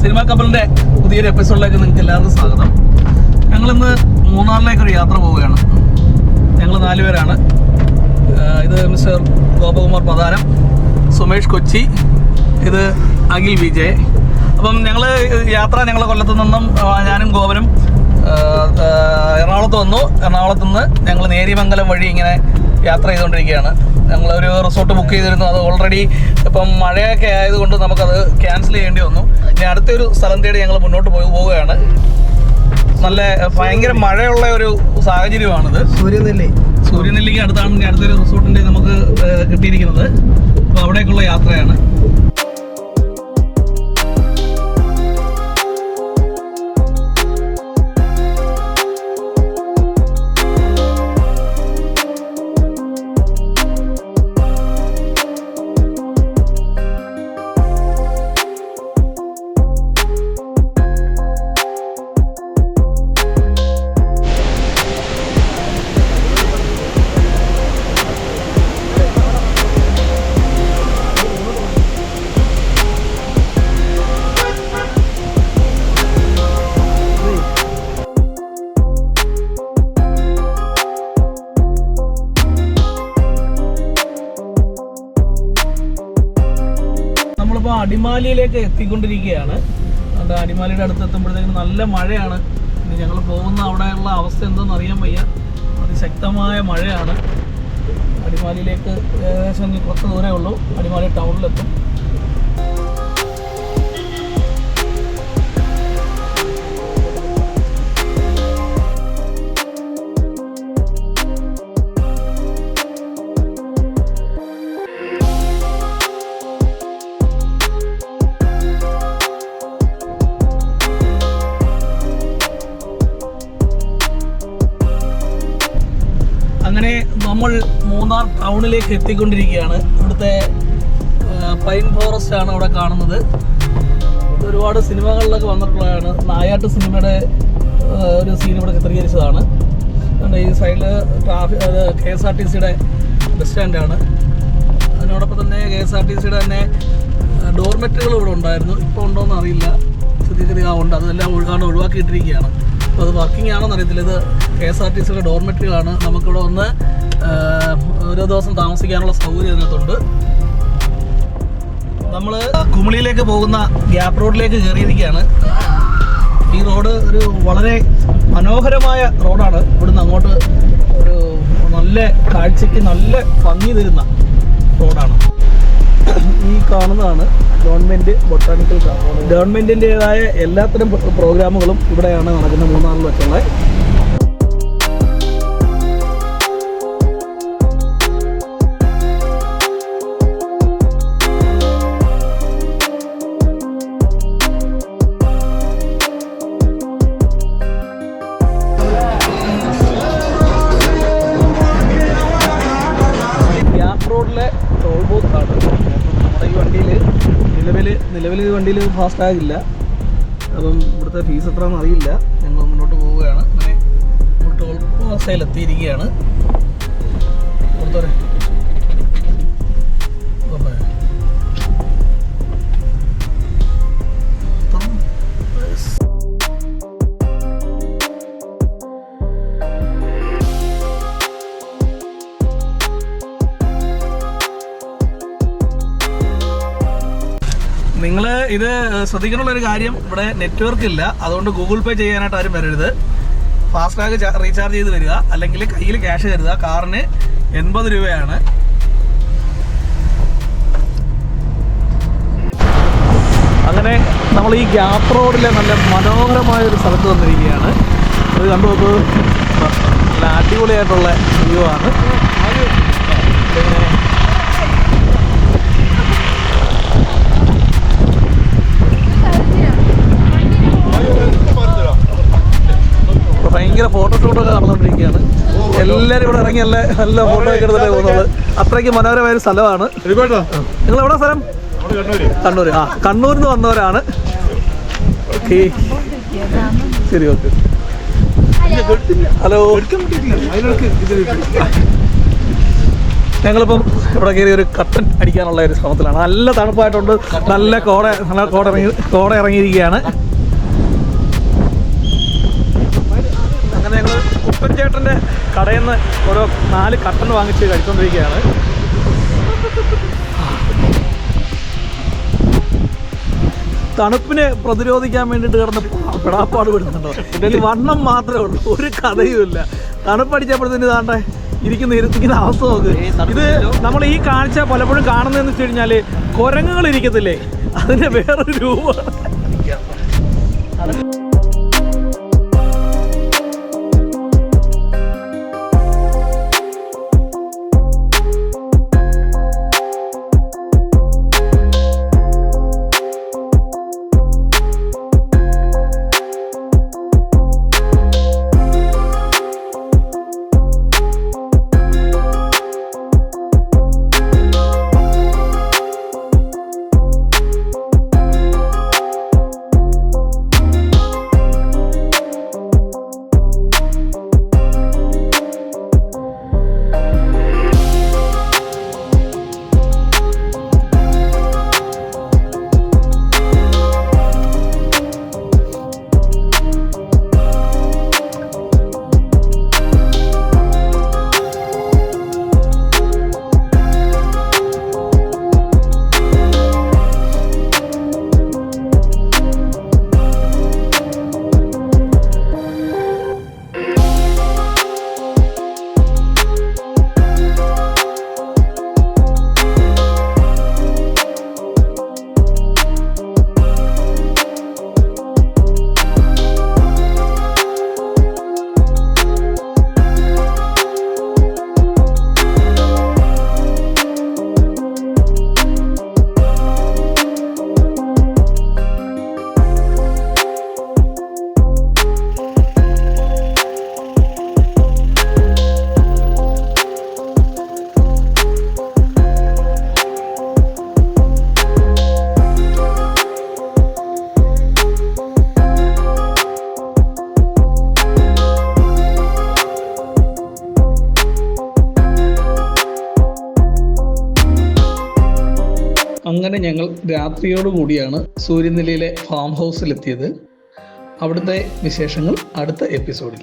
Cinema കപ്പലിൻ്റെ പുതിയൊരു എപ്പിസോഡിലേക്ക് നിങ്ങൾക്ക് എല്ലാവർക്കും സ്വാഗതം. ഞങ്ങളിന്ന് മൂന്നാറിലേക്കൊരു യാത്ര പോവുകയാണ്. ഞങ്ങൾ 4 പേരാണ്. ഇത് മിസ്റ്റർ ഗോപകുമാർ പ്രധാനം, സുമേഷ് കൊച്ചി, ഇത് അഖിൽ വിജയ്. അപ്പം ഞങ്ങൾ കൊല്ലത്തു നിന്നും ഞാനും ഗോപനും എറണാകുളത്ത് വന്നു. എറണാകുളത്ത് നിന്ന് ഞങ്ങൾ നേരിമംഗലം വഴി ഇങ്ങനെ യാത്ര ചെയ്തുകൊണ്ടിരിക്കുകയാണ്. ഞങ്ങളൊരു റിസോർട്ട് ബുക്ക് ചെയ്തിരുന്നു. അത് ഓൾറെഡി ഇപ്പം മഴയൊക്കെ ആയതുകൊണ്ട് നമുക്കത് ക്യാൻസൽ ചെയ്യേണ്ടി വന്നു. ഇനി അടുത്തൊരു സ്ഥലം തേടി ഞങ്ങൾ മുന്നോട്ട് പോവുകയാണ്. നല്ല ഭയങ്കര മഴയുള്ള ഒരു സാഹചര്യമാണിത്. സൂര്യനെല്ലിക്ക് അടുത്താണ് അടുത്തൊരു റിസോർട്ടിൻ്റെ നമുക്ക് കിട്ടിയിരിക്കുന്നത്. അപ്പോൾ അവിടേക്കുള്ള യാത്രയാണ്. അടിമാലിയിലേക്ക് എത്തിക്കൊണ്ടിരിക്കുകയാണ്. അതുകൊണ്ട് അടിമാലിയുടെ അടുത്ത് എത്തുമ്പോഴത്തേക്കും നല്ല മഴയാണ്. ഇനി ഞങ്ങൾ പോകുന്ന അവിടെയുള്ള അവസ്ഥ എന്തെന്ന് അറിയാൻ വയ്യ. അതിശക്തമായ മഴയാണ്. അടിമാലിയിലേക്ക് ഏകദേശം കുറച്ച് ദൂരമേ ഉള്ളൂ. അടിമാലി ടൗണിലെത്തും. അങ്ങനെ നമ്മൾ മൂന്നാർ ടൗണിലേക്ക് എത്തിക്കൊണ്ടിരിക്കുകയാണ്. ഇവിടുത്തെ പൈൻ ഫോറസ്റ്റ് ആണ് ഇവിടെ കാണുന്നത്. ഒരുപാട് സിനിമകളിലൊക്കെ വന്നിട്ടുള്ളതാണ്. നായാട്ട് സിനിമയുടെ ഒരു സീൻ ഇവിടെ ചിത്രീകരിച്ചതാണ്. ഈ സൈഡിൽ KSRTCയുടെ ബസ് സ്റ്റാൻഡാണ്. അതിനോടൊപ്പം തന്നെ KSRTCയുടെ തന്നെ ഡോർമെറ്ററികൾ ഇവിടെ ഉണ്ടായിരുന്നു. ഇപ്പോൾ ഉണ്ടോയെന്ന് അറിയില്ല. ചെറിയ ഉണ്ട്. അതെല്ലാം ഒഴിവാക്കിയിട്ടിരിക്കുകയാണ്. അപ്പോൾ അത് വർക്കിംഗ് ആണോന്ന് അറിയത്തില്ല. ഇത് KSRTCയുടെ ഡോർമെറ്ററികളാണ്. നമുക്കിവിടെ വന്ന് ഓരോ ദിവസം താമസിക്കാനുള്ള സൗകര്യം ഇതിനകത്തുണ്ട്. നമ്മൾ കുമിളിയിലേക്ക് പോകുന്ന ഗ്യാപ്പ് റോഡിലേക്ക് കയറിയിരിക്കുകയാണ്. ഈ റോഡ് ഒരു വളരെ മനോഹരമായ റോഡാണ്. ഇവിടുന്ന് അങ്ങോട്ട് ഒരു നല്ല കാഴ്ചയ്ക്ക് നല്ല ഭംഗി തരുന്ന റോഡാണ്. ഈ കാണുന്നതാണ് ഗവൺമെൻറ് ബൊട്ടാണിക്കൽ ഗാർഡൻ. ഗവൺമെൻറ്റിൻ്റേതായ എല്ലാത്തരം പ്രോഗ്രാമുകളും ഇവിടെയാണ് നടക്കുന്നത്. മൂന്നാറിൽ വെച്ചുള്ള ഗ്യാപ്പ് റോഡിലെ ടോൾ ബൂത്താണ്. നമ്മുടെ ഈ വണ്ടിയിൽ നിലവിൽ ഈ വണ്ടിയിൽ ഫാസ്ടാഗ് ഇല്ല. അപ്പം ഇവിടുത്തെ ഫീസ് എത്രയാണെന്ന് അറിയില്ല. ഞങ്ങൾ മുന്നോട്ട് പോവുകയാണ്. അങ്ങനെ ടോൾ പ്ലാസയിൽ എത്തിയിരിക്കുകയാണ്. കൊടുത്തോരെ നിങ്ങൾ ഇത് ശ്രദ്ധിക്കാനുള്ളൊരു കാര്യം, ഇവിടെ നെറ്റ്വർക്ക് ഇല്ല. അതുകൊണ്ട് ഗൂഗിൾ പേ ചെയ്യാനായിട്ട് ആരും വരരുത്. ഫാസ്ടാഗ് റീചാർജ് ചെയ്ത് വരിക, അല്ലെങ്കിൽ കയ്യിൽ ക്യാഷ് കരുതുക. കാറിന് 80 രൂപയാണ്. അങ്ങനെ നമ്മൾ ഈ ഗ്യാപ്പ് റോഡിലെ നല്ല മനോഹരമായൊരു സ്ഥലത്ത് വന്നിരിക്കുകയാണ്. അത് കണ്ടു നോക്ക്. നല്ല അടിപൊളിയായിട്ടുള്ള വ്യൂ ആണ്. ഭയങ്കര ഫോട്ടോഷൂട്ടൊക്കെ നടന്നുകൊണ്ടിരിക്കുകയാണ്. എല്ലാവരും ഇവിടെ ഇറങ്ങി നല്ല ഫോട്ടോ ഒക്കെ എടുത്തിട്ടേ പോകുന്നത്. അത്രയ്ക്ക് മനോഹരമായ ഒരു സ്ഥലമാണ്. നിങ്ങൾ എവിടെ സ്ഥലം? കണ്ണൂർ. കണ്ണൂരിൽ നിന്ന് വന്നവരാണ്. ഓക്കെ, ശരി, ഓക്കെ. ഹലോ. ഞങ്ങളിപ്പം ഇവിടെ കയറി ഒരു കട്ടൻ അടിക്കാനുള്ള ഒരു ശ്രമത്തിലാണ്. നല്ല തണുപ്പായിട്ടുണ്ട്, നല്ല കോട ഇറങ്ങിയിരിക്കുകയാണ്. അങ്ങനെ ഞങ്ങൾ കുട്ടൻ ചേട്ടൻ്റെ കടയിൽ നിന്ന് ഓരോ 4 കട്ടൻ വാങ്ങിച്ച് കഴിച്ചുകൊണ്ടിരിക്കുകയാണ്. തണുപ്പിനെ പ്രതിരോധിക്കാൻ വേണ്ടിയിട്ട് കിടന്ന് പെടാപ്പാട് വിടുന്നുണ്ടോ? ഈ വണ്ണം മാത്രമേ ഉള്ളൂ, ഒരു കഥയുമില്ല. തണുപ്പടിച്ചപ്പോഴത്തേന് താണ്ടെ ഇരിക്കുന്ന അവസ്ഥ നോക്ക്. ഇത് നമ്മൾ ഈ കാഴ്ച പലപ്പോഴും കാണുന്നതെന്ന് വെച്ച് കഴിഞ്ഞാൽ കുരങ്ങുകൾ ഇരിക്കത്തില്ലേ, അതിൻ്റെ വേറൊരു രൂപമാണ്. അങ്ങനെ ഞങ്ങൾ രാത്രിയോടുകൂടിയാണ് സൂര്യനെല്ലിയിലെ ഫാം ഹൗസിലെത്തിയത്. അവിടുത്തെ വിശേഷങ്ങൾ അടുത്ത എപ്പിസോഡിൽ.